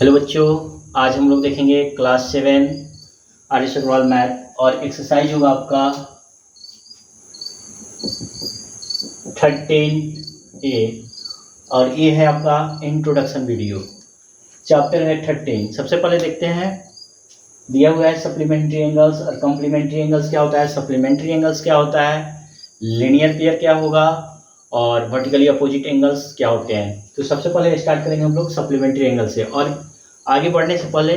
Hello बच्चों, आज हम लोग देखेंगे क्लास 7 आर्यश अग्रवाल मैथ और एक्सरसाइज होगा आपका 13A और ये है आपका इंट्रोडक्शन वीडियो। चैप्टर है 13। सबसे पहले देखते हैं, दिया हुआ है सप्लीमेंट्री एंगल्स और कम्प्लीमेंट्री एंगल्स क्या होता है, सप्लीमेंट्री एंगल्स क्या होता है, लीनियर पेयर क्या होगा और वर्टिकली अपोजिट एंगल्स क्या होते हैं। तो सबसे पहले स्टार्ट करेंगे हम लोग सप्लीमेंट्री एंगल से। और आगे बढ़ने से पहले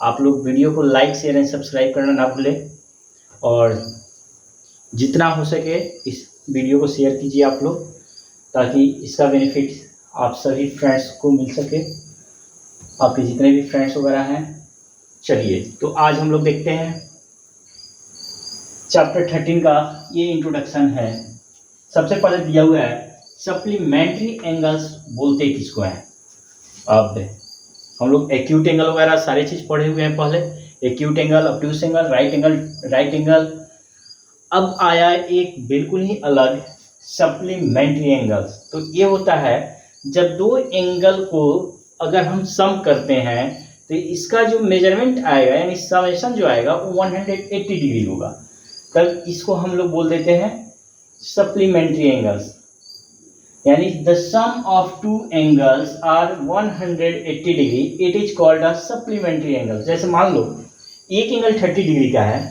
आप लोग वीडियो को लाइक शेयर एंड सब्सक्राइब करना ना भूलें और जितना हो सके इस वीडियो को शेयर कीजिए आप लोग, ताकि इसका बेनिफिट आप सभी फ्रेंड्स को मिल सके, आपके जितने भी फ्रेंड्स वगैरह हैं। चलिए, तो आज हम लोग देखते हैं चैप्टर 13 का ये इंट्रोडक्शन है। सबसे पहले दिया हुआ है सप्लीमेंट्री एंगल्स बोलते किसको हैं। अब हम लोग एक्यूट एंगल वगैरह सारी चीज़ पढ़े हुए हैं पहले, acute angle, obtuse angle, right angle. अब आया एक बिल्कुल ही अलग सप्लीमेंट्री एंगल्स। तो ये होता है जब दो एंगल को अगर हम सम करते हैं तो इसका जो मेजरमेंट आएगा यानी समेशन जो आएगा वो 180 डिग्री होगा, तब इसको हम लोग बोल देते हैं सप्लीमेंट्री एंगल्स। यानी the sum of two angles are 180 degree, it is called a supplementary angle. जैसे मान लो एक एंगल 30 डिग्री का है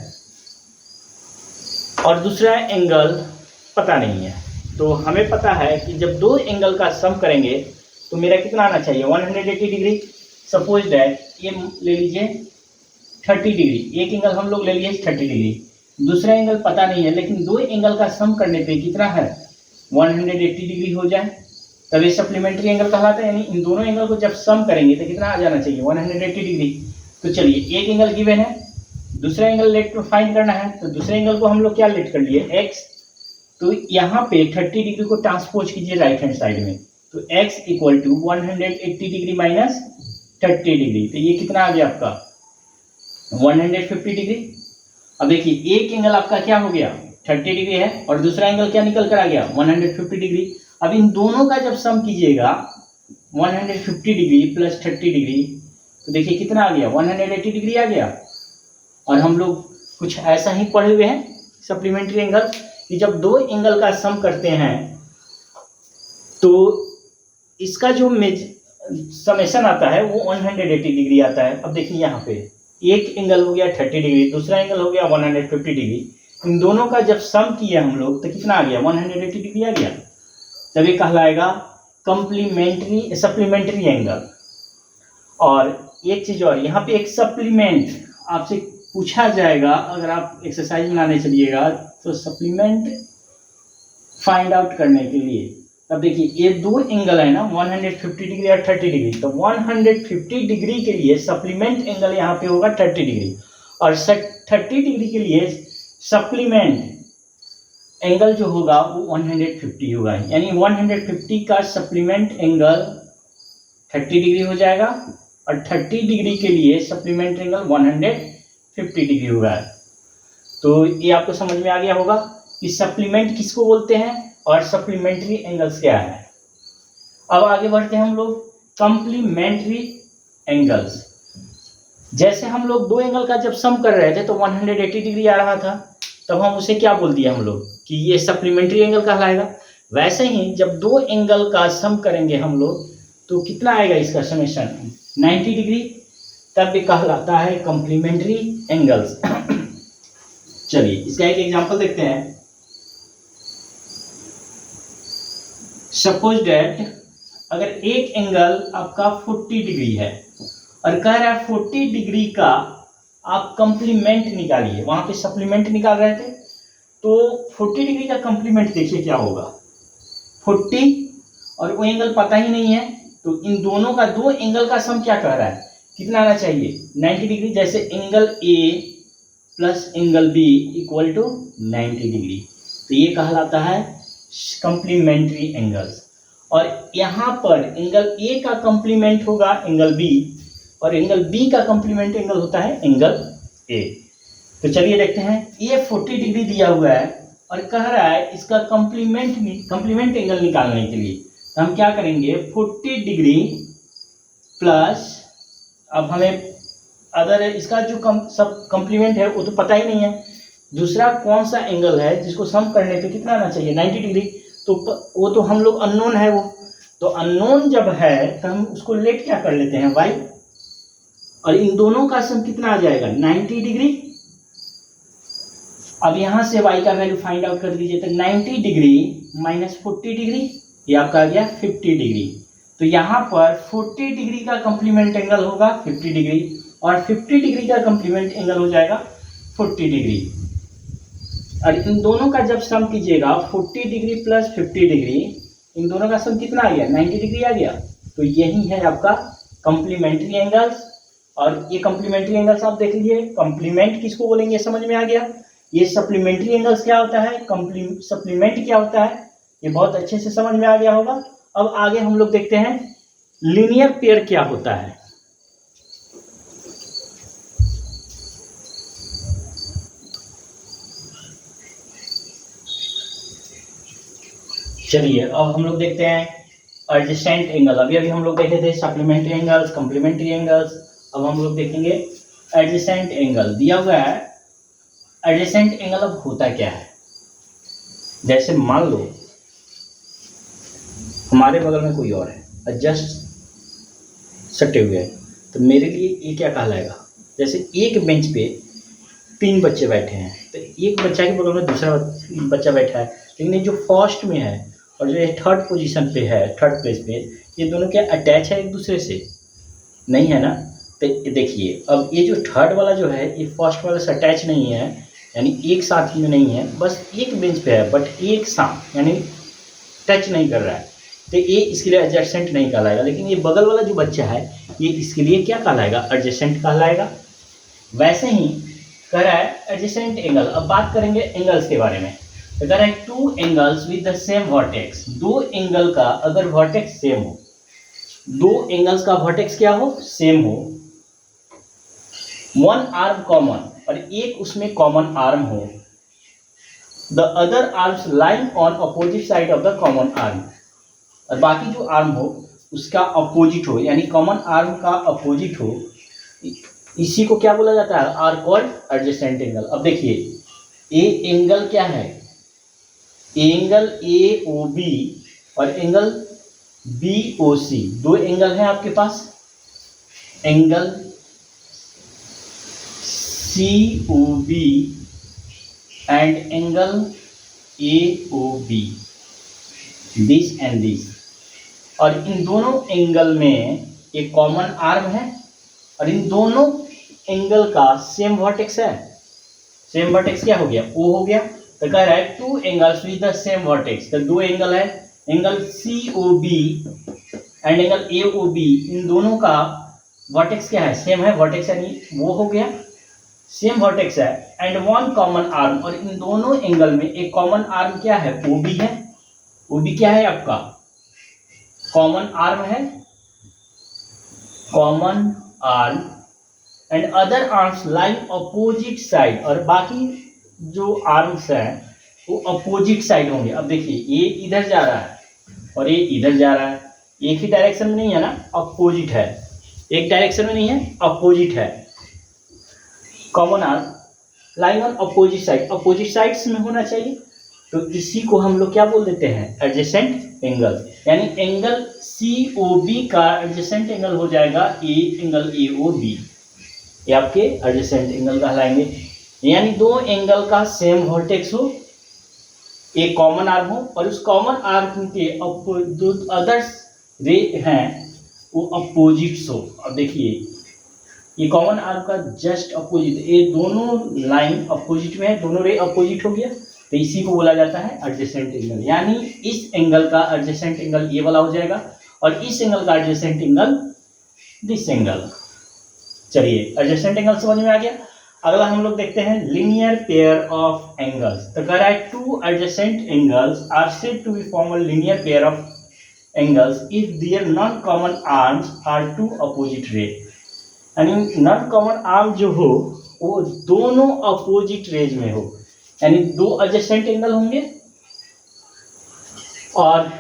और दूसरा एंगल पता नहीं है, तो हमें पता है कि जब दो एंगल का सम करेंगे तो मेरा कितना आना चाहिए, 180 डिग्री। सपोज दैट ये ले लीजिए 30 डिग्री, एक एंगल हम लोग ले लिए 30 डिग्री, दूसरा एंगल पता नहीं है, लेकिन दो एंगल का सम करने पे कितना है 180 डिग्री हो जाए, तब ये सप्लीमेंट्री एंगल कहलाता है। यानी इन दोनों एंगल को जब सम करेंगे तो कितना आ जाना चाहिए 180 डिग्री। तो चलिए, एक एंगल गिवन है, दूसरा एंगल लेट फाइंड करना है, तो दूसरे एंगल को हम लोग क्या लेट कर लिए x। तो यहाँ पे 30 डिग्री को ट्रांसपोज कीजिए राइट हैंड साइड में, तो x equal to 180 degree minus 30 degree, तो ये कितना आ गया आपका 150 डिग्री। अब देखिए एक एंगल आपका क्या हो गया 30 डिग्री है और दूसरा एंगल क्या निकल कर आ गया 150 डिग्री। अब इन दोनों का जब सम कीजिएगा 150 डिग्री प्लस 30 डिग्री, तो देखिए कितना आ गया 180 डिग्री आ गया। और हम लोग कुछ ऐसा ही पढ़े हुए हैं सप्लीमेंट्री एंगल कि जब दो एंगल का सम करते हैं तो इसका जो समेशन आता है वो 180 डिग्री आता है। अब देखिए यहाँ पे एक एंगल हो गया 30 डिग्री, दूसरा एंगल हो गया 150 डिग्री, इन दोनों का जब सम किया हम लोग तो कितना आ गया 180 डिग्री आ गया, तब ये कहलाएगा कम्प्लीमेंट्री सप्लीमेंट्री एंगल। और एक चीज और, यहाँ पे एक सप्लीमेंट आपसे पूछा जाएगा अगर आप एक्सरसाइज बनाने चलिएगा, तो सप्लीमेंट फाइंड आउट करने के लिए, तब देखिए ये दो एंगल है ना 150 डिग्री और 30 डिग्री, तो 150 डिग्री के लिए सप्लीमेंट एंगल यहाँ पे होगा 30 डिग्री और 30 डिग्री के लिए सप्लीमेंट एंगल जो होगा वो 150 होगा। यानी 150 का सप्लीमेंट एंगल 30 डिग्री हो जाएगा और 30 डिग्री के लिए सप्लीमेंट एंगल 150 डिग्री होगा। तो ये आपको समझ में आ गया होगा कि सप्लीमेंट किसको बोलते हैं और सप्लीमेंट्री एंगल्स क्या है। अब आगे बढ़ते हैं हम लोग कम्प्लीमेंट्री एंगल्स। जैसे हम लोग दो एंगल का जब सम कर रहे थे तो 180 डिग्री आ रहा था, तब हम उसे क्या बोल दिया हम लोग कि ये सप्लीमेंट्री एंगल कहलाएगा। वैसे ही जब दो एंगल का सम करेंगे हम लोग तो कितना आएगा इसका समेशन 90 डिग्री, तब भी कहलाता है कम्प्लीमेंट्री एंगल्स। चलिए इसका एक एग्जांपल देखते हैं। सपोज दैट अगर एक एंगल आपका 40 डिग्री है और कह रहा है 40 डिग्री का आप कम्प्लीमेंट निकालिए, वहां पे सप्लीमेंट निकाल रहे थे, तो 40 डिग्री का कम्प्लीमेंट देखिए क्या होगा 40 और वो एंगल पता ही नहीं है, तो इन दोनों का दो एंगल का सम क्या कह रहा है कितना आना चाहिए 90 डिग्री। जैसे angle a plus angle b equal to 90 degree, तो ये कहलाता है कम्प्लीमेंट्री एंगल्स। और यहाँ पर एंगल ए का कम्प्लीमेंट होगा एंगल बी और एंगल बी का कम्प्लीमेंट एंगल होता है एंगल ए। तो चलिए देखते हैं, ये 40 डिग्री दिया हुआ है और कह रहा है इसका कम्प्लीमेंट एंगल निकालने के लिए तो हम क्या करेंगे 40 डिग्री प्लस अब हमें अगर इसका जो सब कम्प्लीमेंट है वो तो पता ही नहीं है। दूसरा कौन सा एंगल है जिसको सम करने पे कितना आना चाहिए 90 डिग्री, तो वो तो हम लोग अननोन है। वो तो अननोन जब है तो हम उसको लेट क्या कर लेते हैं y, और इन दोनों का सम कितना आ जाएगा 90 डिग्री। अब यहां से y का वैल्यू फाइंड आउट कर दीजिए, तो 90 डिग्री माइनस 40 डिग्री, ये आपका आ गया 50 डिग्री। तो यहाँ पर 40 डिग्री का कम्प्लीमेंट एंगल होगा 50 डिग्री, और 50 डिग्री का कम्प्लीमेंट एंगल हो जाएगा 40 डिग्री। और इन दोनों का जब सम कीजिएगा 40 डिग्री प्लस 50 डिग्री, इन दोनों का सम कितना आ गया 90 डिग्री आ गया। तो यही है आपका कम्प्लीमेंट्री एंगल्स। और ये कम्प्लीमेंट्री एंगल्स आप देख लीजिए, कम्प्लीमेंट किसको बोलेंगे समझ में आ गया। ये सप्लीमेंट्री एंगल्स क्या होता है, सप्लीमेंट क्या होता है, ये बहुत अच्छे से समझ में आ गया होगा। अब आगे हम लोग देखते हैं लीनियर पेयर क्या होता है। चलिए अब हम लोग देखते हैं एडजेसेंट एंगल। अभी हम लोग देखे थे सप्लीमेंट्री एंगल्स, कम्प्लीमेंट्री एंगल्स। अब हम लोग देखेंगे एडजेसेंट एंगल। दिया हुआ है एडजेसेंट एंगल अब होता क्या है। जैसे मान लो हमारे बगल में कोई और है, जस्ट सटे हुए हैं, तो मेरे लिए ये क्या कहलाएगा। जैसे एक बेंच पे 3 बच्चे बैठे हैं, तो एक बच्चा के बगल में दूसरा बच्चा बैठा है, लेकिन ये जो फर्स्ट में है और जो ये थर्ड पोजीशन पे है, थर्ड प्लेस पे, ये दोनों क्या अटैच है एक दूसरे से, नहीं है ना। तो देखिए अब ये जो थर्ड वाला जो है ये फर्स्ट वाले से अटैच नहीं है, यानी एक साथ में नहीं है, बस एक बेंच पे है बट एक साथ यानी टच नहीं कर रहा है, तो ये इसके लिए एडजेसेंट नहीं कहलाएगा। लेकिन ये बगल वाला जो बच्चा है ये इसके लिए क्या कहलाएगा, एडजेसेंट कहलाएगा। वैसे ही कह रहा है एडजेसेंट एंगल। अब बात करेंगे एंगल्स के बारे में। अगर है 2 angles with the same vertex, 2 angle का अगर वर्टेक्स सेम हो, 2 एंगल्स का वर्टेक्स क्या हो सेम हो, 1 आर्म कॉमन और एक उसमें कॉमन आर्म हो, the other arms lying on opposite side of the common arm, और बाकी जो आर्म हो उसका अपोजिट हो, यानी कॉमन आर्म का अपोजिट हो, इसी को क्या बोला जाता है, आर कॉल्ड एडजेसेंट एंगल। अब देखिए ए एंगल क्या है, एंगल ए ओ बी और angle B O C, 2 angle हैं आपके पास, angle C O B and angle A O B, this and this. और इन दोनों एंगल में एक कॉमन आर्म है और इन दोनों एंगल का सेम वर्टेक्स है। सेम वर्टेक्स क्या हो गया, ओ हो गया। तो कह रहा है 2 angles with the same vertex, तो 2 एंगल है, angle C O B and angle A O B, इन दोनों का वर्टेक्स क्या है, सेम है, वर्टेक्स यानी वो हो गया, सेम वर्टेक्स है। एंड 1 कॉमन आर्म, और इन दोनों एंगल में एक कॉमन आर्म क्या है, ओ बी है। ओ बी क्या है आपका, कॉमन आर्म है, common arm, and other arms lying opposite side, और बाकी जो आर्म्स हैं वो अपोजिट साइड होंगे। अब देखिए ये इधर जा रहा है और ये इधर जा रहा है, एक ही डायरेक्शन में नहीं है ना, अपोजिट है, एक डायरेक्शन में नहीं है, अपोजिट है। Common arm lying on opposite side, opposite sides में होना चाहिए, तो इसी को हम लोग क्या बोल देते हैं, एडजेसेंट एंगल। यानी एंगल सी ओ बी का एडजेसेंट एंगल हो जाएगा एंगल ए ओ बी, ये आपके एडजेसेंट एंगल कहलाएंगे। यानी 2 एंगल का सेम वर्टेक्स हो, एक कॉमन आर्म हो, और उस कॉमन आर्म के जो अदर्स रे हैं वो अपोजिट्स हो। अब देखिए ये कॉमन आर्म का जस्ट अपोजिट, ये दोनों लाइन अपोजिट में है, दोनों रे अपोजिट हो गया, तो इसी को बोला जाता है एडजेसेंट एंगल। यानी इस एंगल का एडजेसेंट एंगल ये वाला हो जाएगा और इस एंगल का एडजेसेंट एंगल दिस एंगल। चलिए एडजेसेंट एंगल समझ में आ गया। अगला हम लोग देखते हैं लीनियर पेयर ऑफ एंगल्स। तो कह रहा है 2 adjacent angles are said to be form a linear pair of angles if there non common arms are 2 opposite ray. यानी नॉन कॉमन आर्म जो हो वो दोनों अपोजिट रेज में हो, यानी 2 एडजेसेंट एंगल होंगे और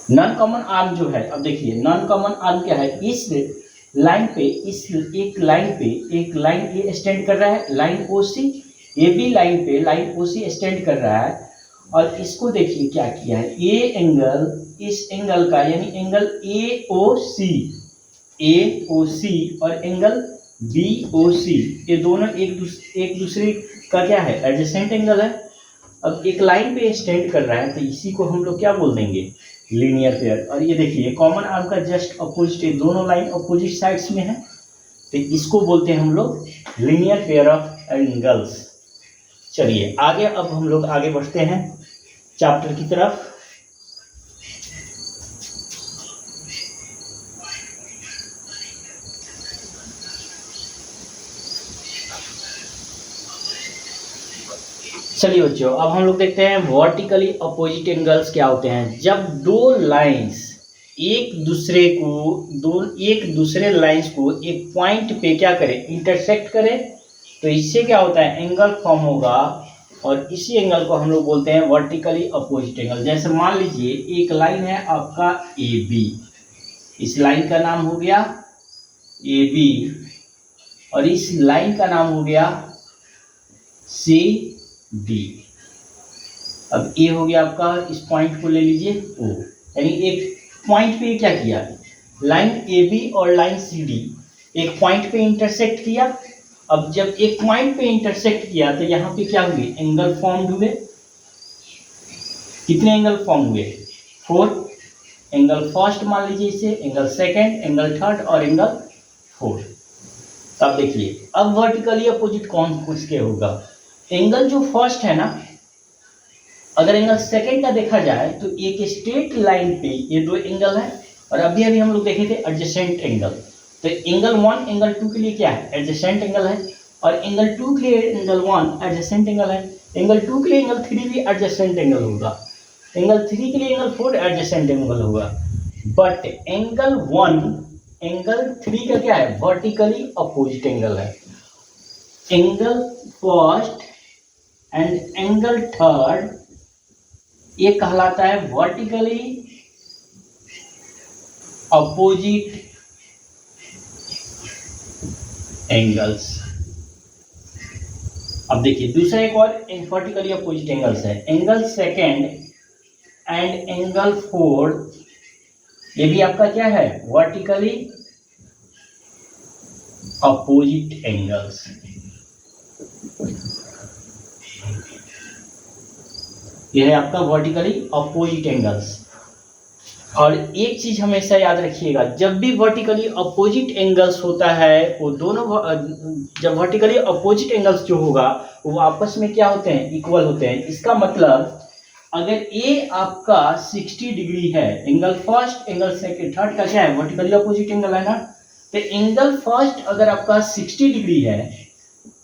नॉन कॉमन आर्म जो है, अब देखिए नॉन कॉमन आर्म क्या है, इस लाइन पे, इस एक लाइन पे एक लाइन ए स्टैंड कर रहा है, line o c, a b line पे लाइन ओ सी स्टैंड कर रहा है, और इसको देखिए क्या किया है, ए एंगल, इस एंगल का यानी एंगल ए ओ सी और एंगल बी ओ सी, ये दोनों एक दूसरे का क्या है, एडजेसेंट एंगल है। अब एक लाइन पे स्टैंड कर रहा है तो इसी को हम लोग क्या बोल देंगे, लीनियर पेयर। और ये देखिए कॉमन आर्म का जस्ट अपोजिट, दोनों लाइन अपोजिट साइड्स में है, तो इसको बोलते हैं हम लोग लीनियर पेयर ऑफ एंगल्स। चलिए आगे, अब हम लोग आगे बढ़ते हैं चैप्टर की तरफ। चलिए बच्चों, अब हम लोग देखते हैं वर्टिकली अपोजिट एंगल्स क्या होते हैं। जब दो लाइंस एक दूसरे लाइंस को एक पॉइंट पे क्या करें, इंटरसेक्ट करें, तो इससे क्या होता है, एंगल फॉर्म होगा, और इसी एंगल को हम लोग बोलते हैं वर्टिकली अपोजिट एंगल। जैसे मान लीजिए एक लाइन है आपका ए बी, इस लाइन का नाम हो गया ए बी, और इस लाइन का नाम हो गया सी डी। अब ए हो गया आपका, इस पॉइंट को ले लीजिए ओ, यानी एक पॉइंट पे क्या किया, लाइन ए बी और लाइन सी डी एक पॉइंट पे इंटरसेक्ट किया। अब जब एक पॉइंट पे इंटरसेक्ट किया तो यहाँ पे क्या हुए, एंगल फॉर्म हुए। कितने एंगल फॉर्म हुए, 4 एंगल फर्स्ट मान लीजिए इसे, एंगल सेकंड, एंगल थर्ड और एंगल फोर्थ। तब देखिए अब वर्टिकली अपोजिट कौन किसके होगा, एंगल जो फर्स्ट है ना, अगर एंगल सेकंड का देखा जाए तो एक स्ट्रेट लाइन पे ये दो एंगल है, और अभी हम लोग देखे थे एडजेसेंट एंगल। तो एंगल 1 एंगल 2 के लिए क्या है, एडजेसेंट एंगल है, और एंगल 2 के लिए एंगल 1 एडजेसेंट एंगल है, एंगल 2 के लिए एंगल 3 भी एडजेसेंट एंगल होगा, एंगल 3 के लिए एंगल 4 एडजेसेंट एंगल होगा। बट एंगल 1 एंगल 3 का क्या है, वर्टिकली अपोजिट एंगल है। Angle first and angle third ये कहलाता है वर्टिकली अपोजिट एंगल्स। अब देखिए दूसरा एक और वर्टिकली अपोजिट एंगल्स है, angle second and angle fourth, ये भी आपका क्या है, वर्टिकली अपोजिट एंगल्स। यह है आपका वर्टिकली अपोजिट एंगल्स। और एक चीज हमेशा याद रखिएगा, जब भी वर्टिकली अपोजिट एंगल्स होता है वो दोनों, जब वर्टिकली अपोजिट एंगल्स जो होगा वो आपस में क्या होते हैं, इक्वल होते हैं। इसका मतलब अगर ए आपका 60 डिग्री है, angle first angle second third का क्या है, वर्टिकली अपोजिट एंगल है ना, तो एंगल फर्स्ट अगर आपका 60 डिग्री है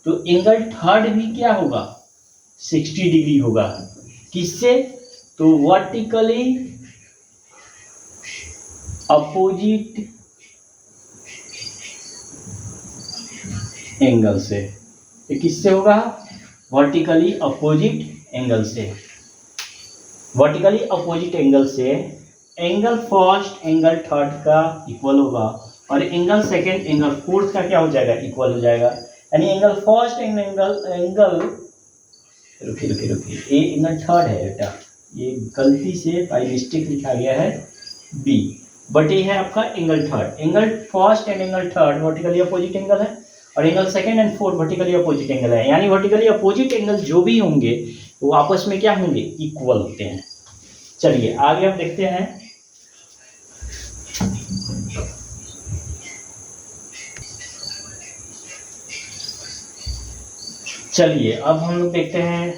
तो एंगल थर्ड भी क्या होगा, 60 डिग्री होगा। किससे, तो वर्टिकली अपोजिट एंगल से। ये किससे होगा, वर्टिकली अपोजिट एंगल से। वर्टिकली अपोजिट एंगल से एंगल फर्स्ट एंगल थर्ड का इक्वल होगा, और एंगल सेकेंड एंगल फोर्थ का क्या हो जाएगा, इक्वल हो जाएगा। यानी एंगल फर्स्ट एंगल रुकिए, ये एंगल थर्ड है बेटा, ये गलती से बाई मिस्टेक लिखा गया है बी, बट ये है आपका angle third. Angle first and angle third vertically opposite angle है, और angle second and fourth vertically opposite angle है। यानी वर्टिकली अपोजिट एंगल जो भी होंगे वो आपस में क्या होंगे, इक्वल होते हैं। चलिए आगे हम देखते हैं। चलिए अब हम लोग देखते हैं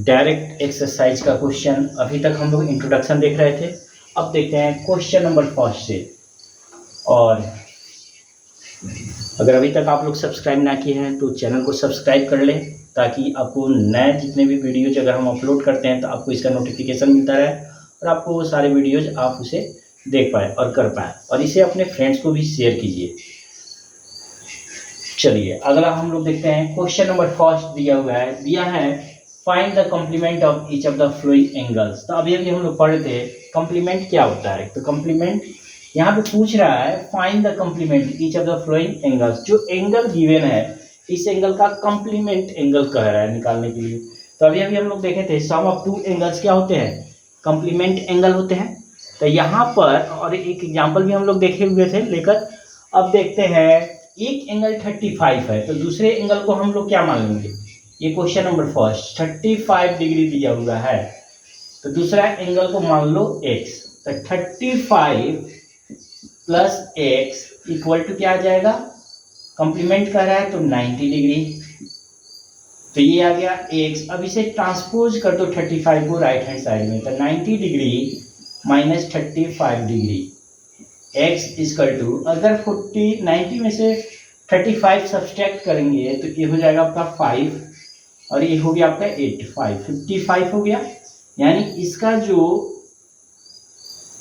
डायरेक्ट एक्सरसाइज का क्वेश्चन। अभी तक हम लोग इंट्रोडक्शन देख रहे थे, अब देखते हैं क्वेश्चन नंबर 5 से। और अगर अभी तक आप लोग सब्सक्राइब ना किए हैं तो चैनल को सब्सक्राइब कर लें, ताकि आपको नए जितने भी वीडियोज अगर हम अपलोड करते हैं तो आपको इसका नोटिफिकेशन मिलता रहे, और आपको वो सारे वीडियोज आप उसे देख पाए और कर पाए, और इसे अपने फ्रेंड्स को भी शेयर कीजिए। चलिए अगला हम लोग देखते हैं क्वेश्चन नंबर 1 दिया हुआ है, दिया है find the complement of each of the following angles. तो अभी हम लोग पढ़ रहे थे कॉम्प्लीमेंट क्या होता है। तो कॉम्प्लीमेंट यहाँ पे पूछ रहा है find the complement each of the following angles. जो एंगल गिवन है इस एंगल का कॉम्प्लीमेंट एंगल कह रहा है निकालने के लिए। तो अभी हम लोग देखे थे सम ऑफ टू एंगल्स क्या होते हैं, कॉम्प्लीमेंट एंगल होते हैं। तो यहाँ पर और एक एग्जांपल भी हम लोग देखे हुए थे लेकर। अब देखते हैं एक एंगल 35 है तो दूसरे एंगल को हम लोग क्या मान लेंगे। ये क्वेश्चन नंबर फर्स्ट 35 डिग्री दिया हुआ है तो दूसरा एंगल को मान लो x। तो 35 प्लस एक्स इक्वल टू क्या आ जाएगा, कॉम्प्लीमेंट कर रहा है तो 90 डिग्री। तो ये आ गया x। अब इसे ट्रांसपोज कर दो 35 को राइट हैंड साइड में। तो 90 degree minus 35 degree x equal to, अगर 90 में से 35 सब्सट्रैक्ट करेंगे तो ये हो जाएगा आपका 5 और ये हो गया आपका 55 हो गया। यानी इसका जो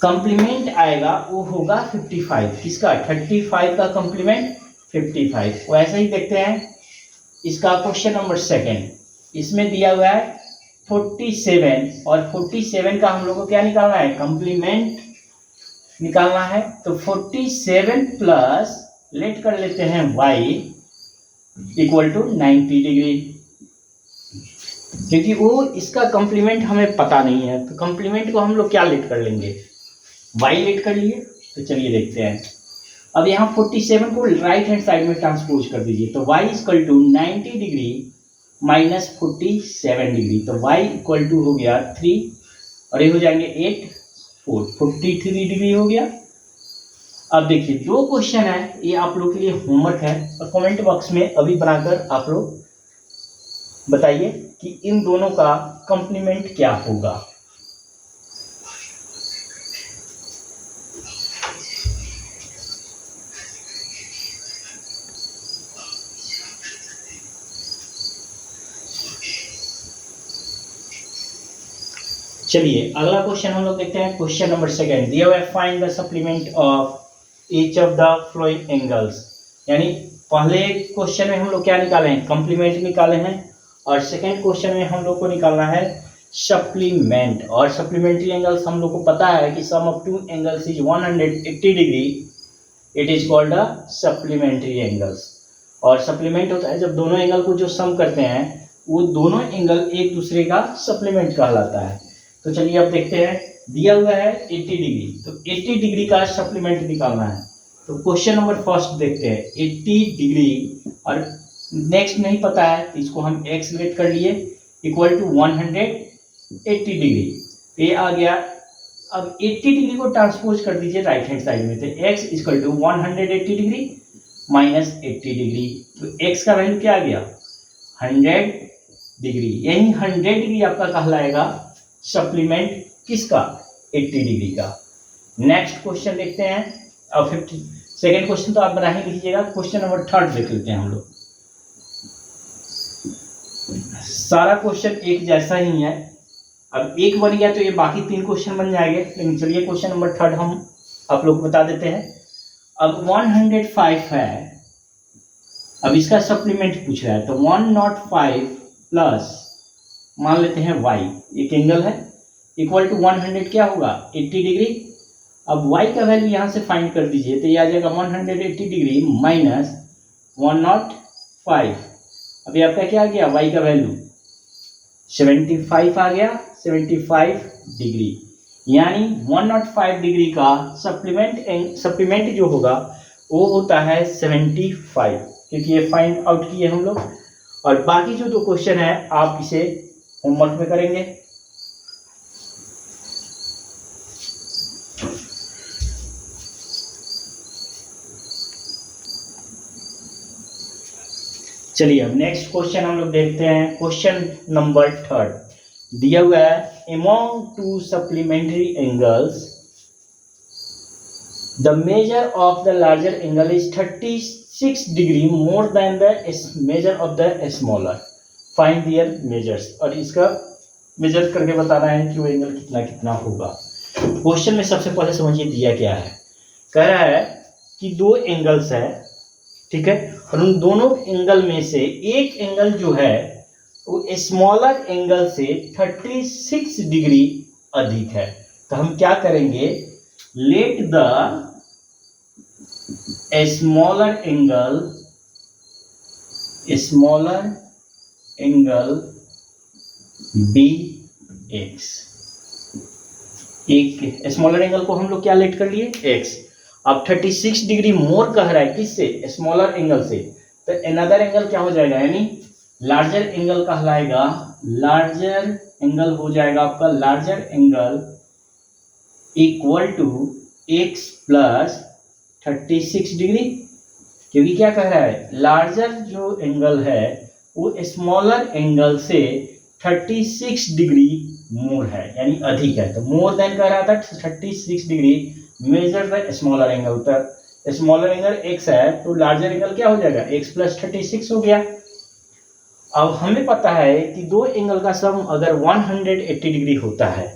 कॉम्प्लीमेंट आएगा वो होगा 55। किसका, 35 का कॉम्प्लीमेंट 55। वैसे ही देखते हैं इसका क्वेश्चन नंबर सेकंड। इसमें दिया हुआ है 47 और 47 का हम लोग को क्या निकालना है, कॉम्प्लीमेंट निकालना है। तो 47 प्लस लेट कर लेते हैं y इक्वल टू 90 डिग्री, क्योंकि वो इसका कॉम्प्लीमेंट हमें पता नहीं है। तो कॉम्प्लीमेंट को हम लोग क्या लेट कर लेंगे, y लेट कर लिए। तो चलिए देखते हैं। अब यहाँ 47 को राइट हैंड साइड में ट्रांसपोज कर दीजिए। तो y equal to 90 degree minus 47 degree. तो y इक्वल टू हो गया 3 और ये हो जाएंगे 8 4 43 डिग्री हो गया। अब देखिए दो क्वेश्चन है, ये आप लोग के लिए होमवर्क है और कमेंट बॉक्स में अभी बनाकर आप लोग बताइए कि इन दोनों का कॉम्प्लीमेंट क्या होगा। चलिए अगला क्वेश्चन हम लोग देखते हैं। क्वेश्चन नंबर सेकंड दिया हुआ है find the supplement of each of the following angles. यानी पहले क्वेश्चन में हम लोग क्या निकाले हैं, कॉम्प्लीमेंट निकाले हैं और सेकंड क्वेश्चन में हम लोग को निकालना है सप्लीमेंट। और सप्लीमेंट्री एंगल्स हम लोग को पता है कि sum of two angles is 180 degree, it is called a supplementary angles. और सप्लीमेंट होता है जब दोनों एंगल को जो सम करते हैं वो दोनों एंगल एक दूसरे का सप्लीमेंट कहलाता है। तो चलिए अब देखते हैं दिया हुआ है 80 डिग्री, तो 80 डिग्री का सप्लीमेंट निकालना है। तो क्वेश्चन नंबर फर्स्ट देखते हैं 80 डिग्री और नेक्स्ट नहीं पता है तो इसको हम x लेट कर लिए इक्वल टू 180 डिग्री। तो ये आ गया। अब 80 डिग्री को ट्रांसपोज कर दीजिए राइट हैंड साइड में। तो x equal to 180 degree minus 80 degree. तो x का वैल्यू क्या आ गया 100 डिग्री। यही 100 डिग्री आपका कहलाएगा सप्लीमेंट किसका, 80 डिग्री का। नेक्स्ट क्वेश्चन देखते हैं। अब 50 सेकेंड क्वेश्चन तो आप बना ही लीजिएगा। क्वेश्चन नंबर थर्ड देख लेते हैं हम लोग। सारा क्वेश्चन एक जैसा ही है। अब एक बन गया तो ये बाकी 3 क्वेश्चन बन जाएंगे। लेकिन चलिए क्वेश्चन नंबर थर्ड हम आप लोग को बता देते हैं। अब 105 है, अब इसका सप्लीमेंट पूछ रहा है। तो 105 प्लस मान लेते हैं y, एक एंगल है, इक्वल टू 100 क्या होगा 80 डिग्री। अब y का वैल्यू यहाँ से फाइंड कर दीजिए। तो ये आ जाएगा 180 डिग्री माइनस 105। अभी आपका क्या आ गया y का वैल्यू 75 आ गया, 75 डिग्री। यानी 105 डिग्री का सप्लीमेंट जो होगा वो होता है 75, क्योंकि ये फाइंड आउट किए हम लोग। और बाकी जो 2 क्वेश्चन है आप इसे होमवर्क में करेंगे। चलिए अब नेक्स्ट क्वेश्चन हम लोग देखते हैं। क्वेश्चन नंबर थर्ड दिया हुआ है among two supplementary angles the measure of the larger angle is 36 degree more than the measure of the smaller, find their measures. और इसका मेजर करके बताना है कि वो एंगल कितना कितना होगा। क्वेश्चन में सबसे पहले समझिए दिया क्या है। कह रहा है कि 2 एंगल्स है, ठीक है, और उन दोनों एंगल में से एक एंगल जो है वो स्मॉलर एंगल से 36 डिग्री अधिक है। तो हम क्या करेंगे, let the smaller angle be x. एक स्मॉलर एंगल को हम लोग क्या लेट कर लिए, एक्स। अब 36 डिग्री मोर कह रहा है किससे, स्मॉलर एंगल से, तो अनदर एंगल क्या हो जाएगा, यानी लार्जर एंगल कहलाएगा। लार्जर एंगल हो जाएगा आपका, larger angle equal to x plus 36 degree. क्योंकि क्या कह रहा है, लार्जर जो एंगल है वो स्मॉलर एंगल से 36 डिग्री मोर है, यानी अधिक है। तो मोर देन कह रहा था 36 degree, measure the smaller angle. तो स्मॉलर एंगल x है तो लार्जर एंगल क्या हो जाएगा, x प्लस 36 हो गया। अब हमें पता है कि दो एंगल का सम अगर 180 डिग्री होता है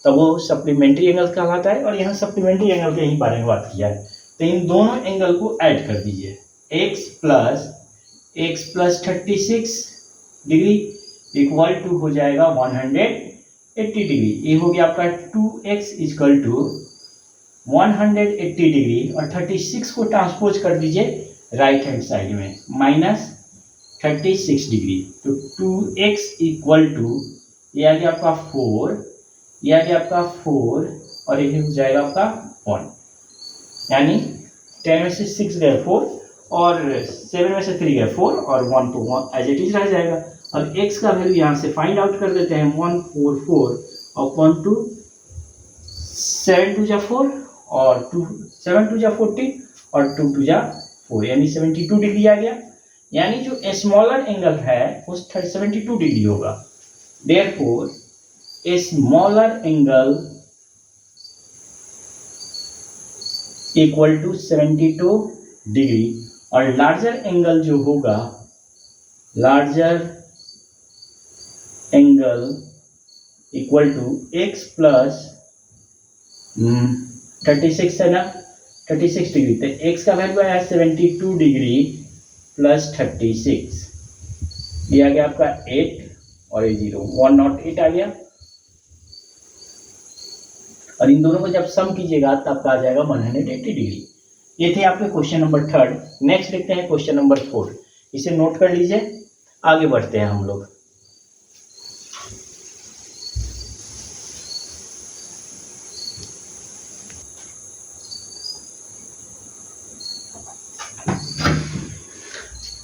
तब वो सप्लीमेंट्री एंगल कहलाता है, और यहाँ सप्लीमेंट्री एंगल के ही बारे में बात किया है। तो इन दोनों एंगल को ऐड कर दीजिए, x plus 36 degree equal to हो जाएगा 180 डिग्री। ये हो गया आपका 2x इक्वल टू 180 डिग्री, और 36 को ट्रांसपोज कर दीजिए राइट हैंड साइड में, माइनस 36 डिग्री। तो 2x इक्वल टू ये आ गया आपका 4, ये आ गया आपका 4, और ये हो जाएगा आपका 1, यानी 10 में से 6 गए 4, और 7 में से 3 गए 4, और 1 तो 1 एज इट इज रह जाएगा। अब x का वैल्यू यहाँ से फाइंड आउट कर देते हैं, 144 और 1 2 7 2 जा 4, और 2 7 2 जा 40, और 2 2 जा 4, यानी 72 डिग्री आ गया। यानी जो स्मॉलर एंगल है वो 72 डिग्री होगा। Therefore smaller angle equal to 72 degree, और लार्जर एंगल जो होगा, larger angle equal to x plus 36 है ना, 36 डिग्री। तो x का वैल्यू आया 72 डिग्री प्लस 36, ये आ गया आपका 8, और ये 0, 108 आ गया। और इन दोनों को जब सम कीजिएगा तब आपका आ जाएगा 180 डिग्री। ये थे आपके क्वेश्चन नंबर 3। नेक्स्ट देखते हैं क्वेश्चन नंबर 4। इसे नोट कर लीजिए, आगे बढ़ते हैं हम लोग।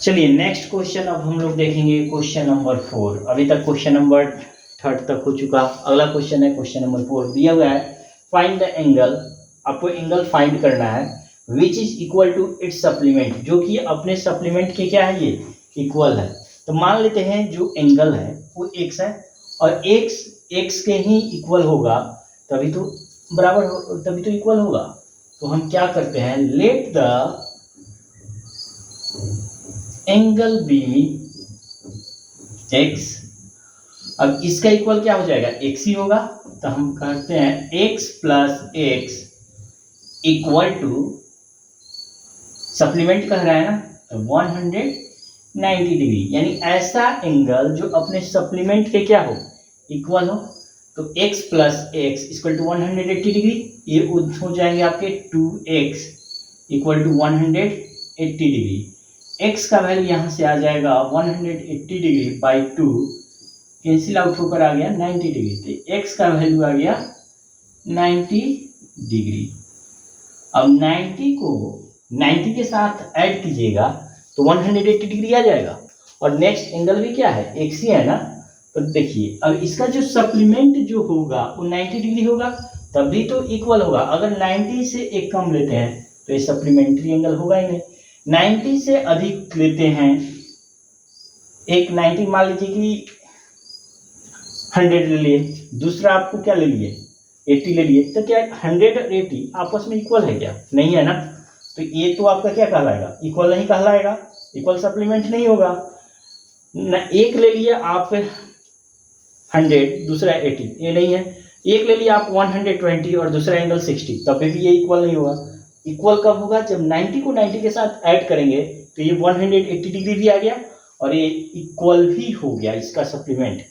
चलिए नेक्स्ट क्वेश्चन अब हम लोग देखेंगे, क्वेश्चन नंबर 4। अभी तक क्वेश्चन नंबर 3 तक हो चुका। अगला क्वेश्चन है क्वेश्चन नंबर 4। दिया हुआ है फाइंड द एंगल, आपको एंगल फाइंड करना है which is equal to its supplement, जो कि अपने सप्लीमेंट के क्या है, ये इक्वल है। तो मान लेते हैं जो एंगल है वो x है, और x के ही इक्वल होगा तभी तो बराबर हो, तभी तो इक्वल होगा। तो हम क्या करते हैं, let the angle be x। अब इसका इक्वल क्या हो जाएगा, x ही होगा। तो हम करते हैं x plus x equal to, supplement कह रहा है ना, तो 190 डिग्री, यानी ऐसा एंगल जो अपने सप्लीमेंट के क्या हो, इक्वल हो। तो x plus x equal to 180 degree, ये हो जाएंगे आपके 2x equal to 180 degree. x का वैल्यू यहाँ से आ जाएगा 180 डिग्री बाई 2, कैंसिल आउट होकर आ गया 90 डिग्री। तो x का वैल्यू आ गया 90 डिग्री। अब 90 को 90 के साथ ऐड कीजिएगा तो 180 डिग्री आ जाएगा, और नेक्स्ट एंगल भी क्या है, x ही है ना। तो देखिए अब इसका जो सप्लीमेंट जो होगा वो 90 डिग्री होगा, तभी तो इक्वल होगा। अगर 90 से एक कम लेते हैं तो ये सप्लीमेंट्री एंगल होगा ही नहीं। 90 से अधिक लेते हैं, एक 90 मान लीजिए कि 100 ले लिए, दूसरा आपको क्या ले लिए 80 ले लिए, तो क्या 100 और 80 आपस में इक्वल है क्या, नहीं है ना। तो ये तो आपका क्या कहलाएगा, इक्वल नहीं कहलाएगा, इक्वल सप्लीमेंट नहीं होगा ना। एक ले लिए आप 100, दूसरा 80, ये नहीं है। एक ले लिया आप 120 और दूसरा एंगल 60, तब भी ये इक्वल नहीं होगा। इक्वल कब होगा, जब 90 को 90 के साथ ऐड करेंगे तो ये 180 डिग्री भी आ गया, और ये इक्वल भी हो गया इसका सप्लीमेंट।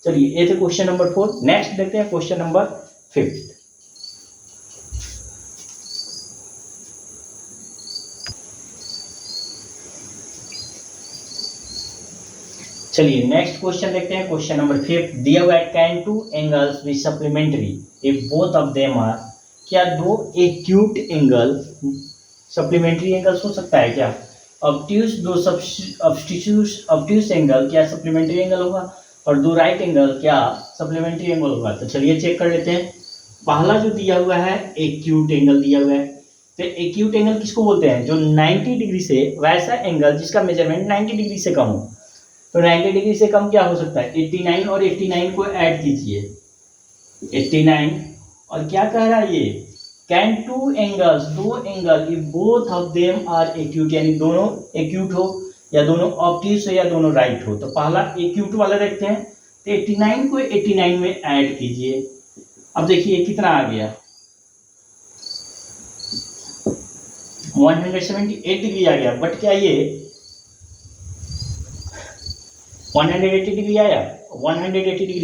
चलिए ये थे क्वेश्चन नंबर 4। नेक्स्ट देखते हैं क्वेश्चन नंबर 5। चलिए नेक्स्ट क्वेश्चन देखते हैं क्वेश्चन नंबर 5। दिया हुआ है can two angles be supplementary if both of them are, क्या दो एक्यूट एंगल सप्लीमेंट्री एंगल्स हो सकता है क्या? ऑब्ट्यूस दो ऑब्ट्यूस एंगल क्या सप्लीमेंट्री एंगल होगा, और दो राइट एंगल क्या सप्लीमेंट्री एंगल होगा? तो चलिए चेक कर लेते हैं। पहला जो दिया हुआ है एक्यूट एंगल दिया हुआ है, तो एक्यूट एंगल किसको बोलते हैं? जो 90 डिग्री से, वैसा एंगल जिसका मेजरमेंट 90 डिग्री से कम हो। तो 90 डिग्री से कम क्या हो सकता है? 89 और 89 को ऐड कीजिए, 89 और क्या कह रहा है ये? कैन टू एंगल्स, दो angle if both of them are acute, यानी दोनों एक्यूट हो या दोनों ऑब्ट्यूस हो या दोनों राइट हो। तो पहला एक्यूट वाला देखते हैं, तो 89 को 89 में ऐड कीजिए। अब देखिए कितना आ गया, 178 डिग्री आ गया। बट क्या ये 180 डिग्री आया? 180 डिग्री